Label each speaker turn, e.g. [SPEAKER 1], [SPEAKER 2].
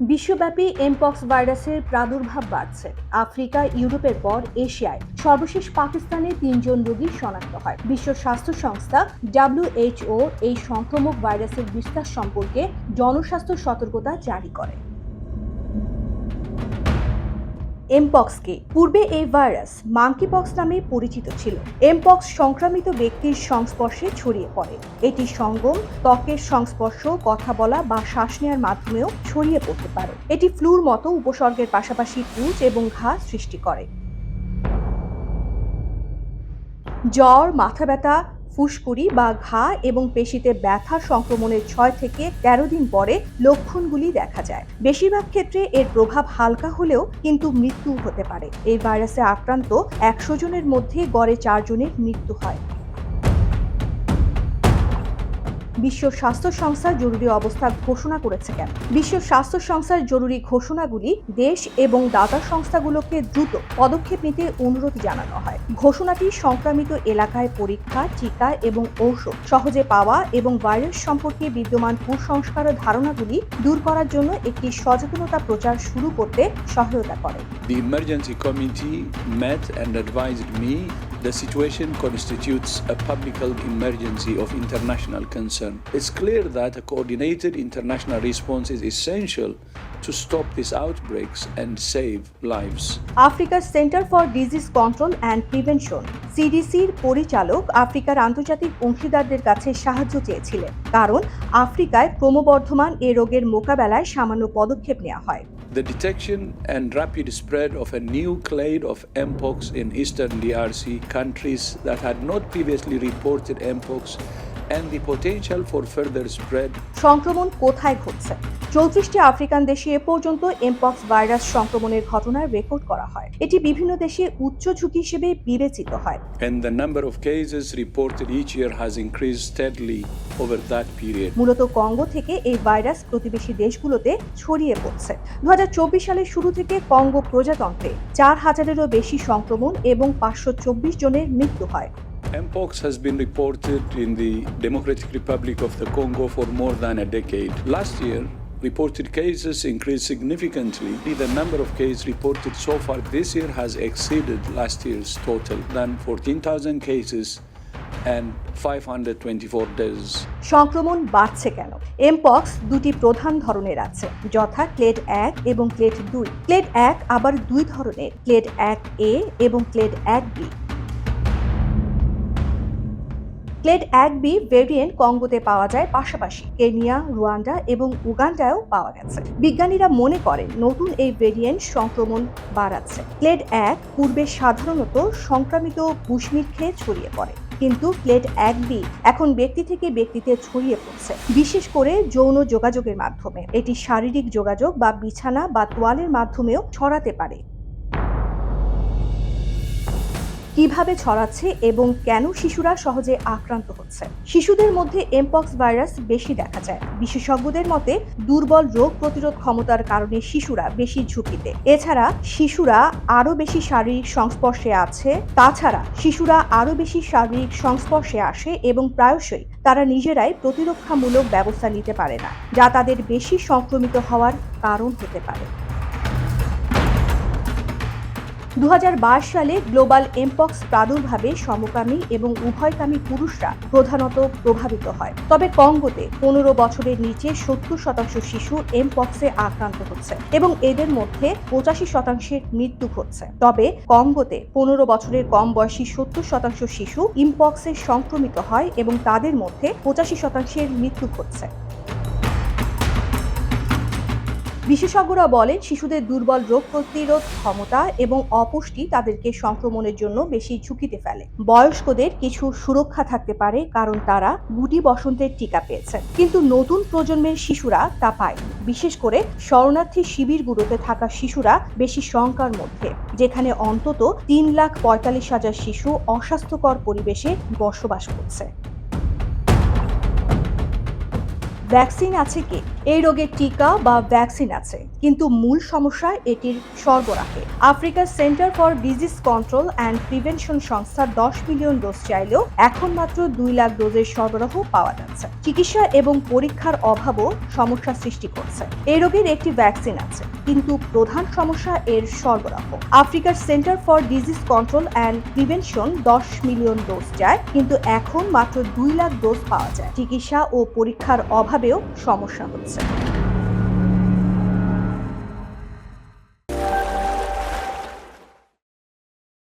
[SPEAKER 1] বিশ্বব্যাপী এমপক্স ভাইরাসের প্রাদুর্ভাব বাড়ছে। আফ্রিকা, ইউরোপের পর এশিয়ায় সর্বশেষ পাকিস্তানে 3 জন রোগী শনাক্ত হয়। বিশ্ব স্বাস্থ্য সংস্থা WHO এই সংক্রামক ভাইরাসের বিস্তার সম্পর্কে জনস্বাস্থ্য সতর্কতা জারি করে। এমপক্স কি? পূর্বে এই ভাইরাস মাঙ্কিপক্স নামে পরিচিত ছিল। এমপক্স সংক্রামিত ব্যক্তির সংস্পর্শে ছড়িয়ে পড়ে। এটি সঙ্গম, ত্বকের সংস্পর্শ, কথা বলা বা শ্বাস নেওয়ার মাধ্যমেও ছড়িয়ে পড়তে পারে। এটি ফ্লুর মতো উপসর্গের পাশাপাশি পুঁজ এবং ঘা সৃষ্টি করে। জ্বর, মাথা ব্যথা, ফুসকুড়ি বা ঘা এবং পেশিতে ব্যথা সংক্রমণের 6 থেকে 13 দিন পরে লক্ষণগুলি দেখা যায়। বেশিরভাগ ক্ষেত্রে এর প্রভাব হালকা হলেও কিন্তু মৃত্যু হতে পারে। এই ভাইরাসে আক্রান্ত 100 জনের মধ্যে গড়ে 4 জনের মৃত্যু হয়। বিশ্ব স্বাস্থ্য সংস্থা জরুরি অবস্থা ঘোষণা করেছে কেন? বিশ্ব স্বাস্থ্য সংস্থার জরুরি ঘোষণাগুলি দেশ এবং দাতা সংস্থাগুলোকে দ্রুত পদক্ষেপ নিতে অনুরোধ জানানো হয়। ঘোষণাটি সংক্রামিত এলাকায় পরীক্ষা, টিকা এবং ঔষধ সহজে পাওয়া এবং ভাইরাস সম্পর্কে বিদ্যমান কুসংস্কার ধারণাগুলি দূর করার জন্য একটি সচেতনতা প্রচার শুরু করতে সহায়তা করে।
[SPEAKER 2] The emergency committee met and advised me the situation constitutes a public health emergency of international concern. It's clear that a coordinated international response is essential to stop these outbreaks and save lives.
[SPEAKER 1] আফ্রিকার center for disease control and prevention সিডিসির পরিচালক আফ্রিকার আন্তর্জাতিক অংশীদারদের কাছে সাহায্য চেয়েছিলেন, কারণ আফ্রিকায় ক্রমবর্ধমান এ রোগের মোকাবেলায় সামান্য পদক্ষেপ নেওয়া হয়।
[SPEAKER 2] The detection and rapid spread of a new clade of mpox in eastern DRC countries that had not previously reported mpox and the potential for further spread.
[SPEAKER 1] সংক্রমণ কোথায় ঘটছে? 34টি আফ্রিকান দেশে এ পর্যন্ত এমপক্স ভাইরাস সংক্রমণের ঘটনার রেকর্ড করা হয়। এটি বিভিন্ন দেশে উচ্চ ঝুঁকি হিসেবে বিবেচিত হয়।
[SPEAKER 2] And the number of cases reported each year has increased steadily over that period.
[SPEAKER 1] মূলত কঙ্গো থেকে এই ভাইরাস প্রতিবেশী দেশগুলোতে ছড়িয়ে পড়ছে। 2024 সালের শুরু থেকে কঙ্গো প্রজাতন্ত্রে 4000-এরও বেশি সংক্রমণ এবং 524 জনের মৃত্যু হয়।
[SPEAKER 2] Mpox has been reported in the Democratic Republic of the Congo for more than a decade. Last year, reported cases increased significantly. The number of cases reported so far this year has exceeded last year's total, than 14,000 cases and 524 deaths.
[SPEAKER 1] সংক্রমণ বাড়ছে কেন? Mpox দুটি প্রধান ধরনের আছে, যথা clade 1 এবং clade 2। Clade 1 আবার দুই ধরনের, ক্লেড 1A এবং clade 1B। Clade 1B variant কঙ্গোতে পাওয়া যায়, পাশাপাশি কেনিয়া, রুয়ান্ডা এবং উগান্ডায়ও পাওয়া গেছে। বিজ্ঞানীরা মনে করেন নতুন এই ভেরিয়েন্ট সংক্রমণ বাড়াচ্ছে। ক্লেড 1 পূর্বে সাধারণত সংক্রামিত বুশমিট খেয়ে ছড়িয়ে পড়ে, কিন্তু ক্লেড 1B এখন ব্যক্তি থেকে ব্যক্তিতে ছড়িয়ে পড়ছে, বিশেষ করে যৌন যোগাযোগের মাধ্যমে। এটি শারীরিক যোগাযোগ বা বিছানা বা তোয়ালের মাধ্যমেও ছড়াতে পারে। কিভাবে ছড়াচ্ছে এবং কেন শিশুরা সহজে আক্রান্ত হচ্ছে? শিশুদের মধ্যে এমপক্স ভাইরাস বেশি দেখা যায়। বিশেষজ্ঞদের মতে দুর্বল রোগ প্রতিরোধ ক্ষমতার কারণে শিশুরা বেশি ঝুঁকিতে। এছাড়া শিশুরা আরো বেশি শারীরিক সংস্পর্শে আসে এবং প্রায়শই তারা নিজেরাই প্রতিরক্ষামূলক ব্যবস্থা নিতে পারে না, যা তাদের বেশি সংক্রমিত হওয়ার কারণ হতে পারে। 2022 সালে গ্লোবাল এমপক্স প্রাদুর্ভাবে সমকামী এবং উভয়কামী পুরুষরা প্রধানত প্রভাবিত হয়। তবে কঙ্গোতে 15 বছরের নিচে 70% শিশু এমপক্সে আক্রান্ত হচ্ছে এবং এদের মধ্যে 85% মৃত্যু ঘটছে। তবে কঙ্গোতে 15 বছরের কম বয়সী 70% শিশু এমপক্সে সংক্রমিত হয় এবং তাদের মধ্যে 85% মৃত্যু ঘটছে। বিশেষজ্ঞরা বলেন শিশুদের দুর্বল রোগ প্রতিরোধ ক্ষমতা এবং অপুষ্টি তাদেরকে সংক্রমণের জন্য বেশি ঝুঁকিতে ফেলে। বয়স্কদের কিছু সুরক্ষা থাকতে পারে, কারণ তারা গুটি বসন্তের টিকা পেয়েছেন, কিন্তু নতুন প্রজন্মের শিশুরা তা পায়নি। বিশেষ করে শরণার্থী শিবিরগুলোতে থাকা শিশুরা বেশি শঙ্কার মধ্যে, যেখানে অন্তত 3,45,000 শিশু অস্বাস্থ্যকর পরিবেশে বসবাস করছে। ভ্যাকসিন আছে কি? এই রোগের টিকা বা ভ্যাকসিন আছে, কিন্তু মূল সমস্যা এটির সরবরাহে। আফ্রিকার center for disease control and prevention সংস্থা 10 মিলিয়ন ডোজ চাইলেও এখন মাত্র 2 লাখ ডোজের সরবরাহ পাওয়া যাচ্ছে। চিকিৎসা এবং পরীক্ষার অভাবও সমস্যা সৃষ্টি করছে। এই রোগের একটি ভ্যাকসিন আছে, কিন্তু প্রধান সমস্যা এর সরবরাহ। আফ্রিকার center for disease control and prevention 10 million dose চায়, কিন্তু এখন মাত্র 2 লাখ ডোজ পাওয়া যায়। চিকিৎসা ও পরীক্ষার অভাবেও সমস্যা হচ্ছে।